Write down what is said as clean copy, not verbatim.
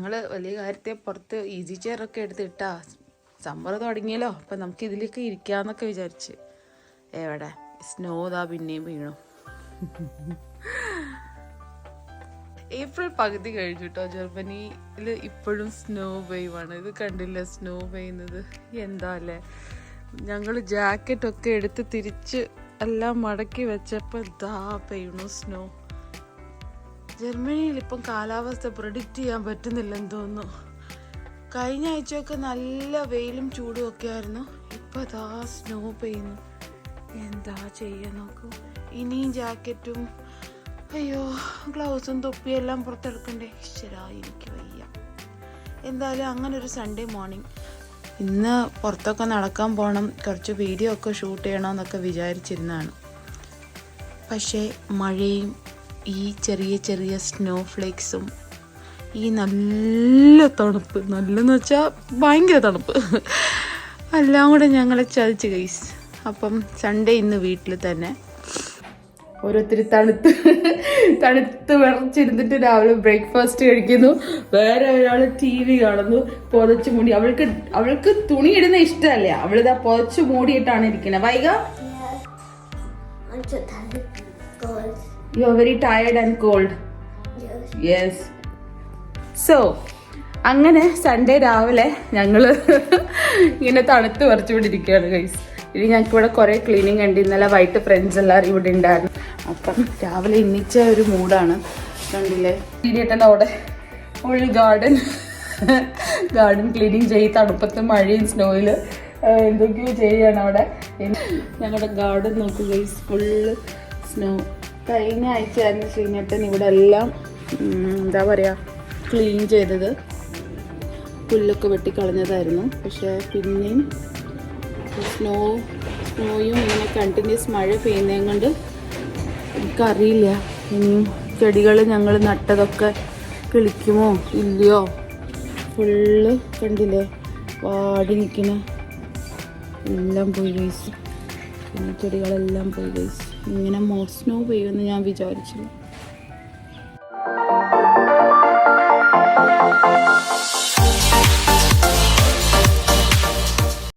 ഞങ്ങൾ വലിയ കാര്യത്തെ പുറത്ത് ഈസി ചെയറൊക്കെ എടുത്തിട്ടാ സമ്മർ തുടങ്ങിയല്ലോ, അപ്പം നമുക്ക് ഇതിലേക്ക് ഇരിക്കാന്നൊക്കെ വിചാരിച്ച്. എവിടെ സ്നോ ഇതാ പിന്നെയും വീണു. ഏപ്രിൽ പകുതി കഴിഞ്ഞു കേട്ടോ. ജർമ്മനിയിൽ ഇപ്പോഴും സ്നോ പെയ്യുവാണ്. ഇത് കണ്ടില്ല സ്നോ പെയ്യുന്നത്? എന്താ അല്ലേ. ഞങ്ങൾ ജാക്കറ്റൊക്കെ എടുത്ത് തിരിച്ച് എല്ലാം മടക്കി വെച്ചപ്പോൾ ഇതാ പെയ്യണു സ്നോ. ജർമ്മനിയിൽ ഇപ്പം കാലാവസ്ഥ പ്രെഡിക്റ്റ് ചെയ്യാൻ പറ്റുന്നില്ലെന്ന് തോന്നുന്നു. കഴിഞ്ഞ ആഴ്ചയൊക്കെ നല്ല വെയിലും ചൂടും ഒക്കെ ആയിരുന്നു. ഇപ്പം ഇതാ സ്നോ പെയ്യുന്നു. എന്താ ചെയ്യാൻ നോക്കൂ. ഇനിയും ജാക്കറ്റും അയ്യോ ഗ്ലൗസും തൊപ്പിയെല്ലാം പുറത്തെടുക്കണ്ടേ. ഈശ്വരാ എനിക്ക് വയ്യ. എന്തായാലും അങ്ങനെ ഒരു സൺഡേ മോർണിംഗ്. ഇന്ന് പുറത്തൊക്കെ നടക്കാൻ പോകണം, കുറച്ച് വീഡിയോ ഒക്കെ ഷൂട്ട് ചെയ്യണമെന്നൊക്കെ വിചാരിച്ചിരുന്നതാണ്. പക്ഷേ മഴയും ഈ ചെറിയ ചെറിയ സ്നോ ഫ്ലേക്സും ഈ നല്ല തണുപ്പ്, നല്ലെന്ന് വെച്ചാൽ ഭയങ്കര തണുപ്പ് എല്ലാം കൂടെ ഞങ്ങളെ ചതിച്ച് ഗൈസ്. അപ്പം സൺഡേ ഇന്ന് വീട്ടിൽ തന്നെ ഓരോരുത്തർ തണുത്ത് വിറച്ചിരുന്നിട്ട് രാവിലെ ബ്രേക്ക്ഫാസ്റ്റ് കഴിക്കുന്നു. വേറെ ഒരാൾ TV കാണുന്നു പുതച്ച് മൂടി. അവൾക്ക് തുണി ഇടുന്ന ഇഷ്ടമല്ല, അവളിതാ പുതച്ച് മൂടിയിട്ടാണ് ഇരിക്കുന്നത്. വൈക you are very tired and cold. Yes. So അങ്ങനെ സൺഡേ രാവിലെ ഞങ്ങള് ഇങ്ങനെ തണുത്ത് വിറച്ചുകൊണ്ടിരിക്കുകയാണ് ഗൈസ്. ഇനി ഞങ്ങൾക്കിവിടെ കുറേ ക്ലീനിങ് ഉണ്ട്. ഇന്നലെ വൈകിട്ട് ഫ്രണ്ട്സ് എല്ലാവരും ഇവിടെ ഉണ്ടായിരുന്നു. അപ്പം രാവിലെ എണ്ണിച്ച ഒരു മൂഡാണ്. കണ്ടില്ലേ വീടിയേട്ടൻ്റെ അവിടെ ഫുൾ ഗാർഡൻ ക്ലീനിങ് ചെയ്ത് തണുപ്പത്ത് മഴയും സ്നോയിൽ എന്തൊക്കെയോ ചെയ്യാണ് അവിടെ. ഞങ്ങളുടെ ഗാർഡൻ നോക്കുക ഗൈസ്, ഫുള്ള് സ്നോ. കഴിഞ്ഞ ആഴ്ചയായിരുന്നു ശ്രീനേട്ടൻ ഇവിടെ എല്ലാം എന്താ പറയുക ക്ലീൻ ചെയ്തത്. പുല്ലൊക്കെ വെട്ടിക്കളഞ്ഞതായിരുന്നു. പക്ഷേ പിന്നെയും സ്നോയും ഇങ്ങനെ കണ്ടിന്യൂസ് മഴ പെയ്യുന്നതും കൊണ്ട് എനിക്കറിയില്ല ഇനിയും ചെടികൾ ഞങ്ങൾ നട്ടതൊക്കെ കിളിക്കുമോ ഇല്ലയോ. ഫുള്ള് കണ്ടില്ലേ വാടി നിൽക്കണ എല്ലാം പോയി ഗൈസ്. പിന്നെ ചെടികളെല്ലാം പോയി ഗൈസ്. ഇങ്ങനെ സ്നോ പെയ്യുമെന്ന് ഞാൻ വിചാരിച്ചില്ല.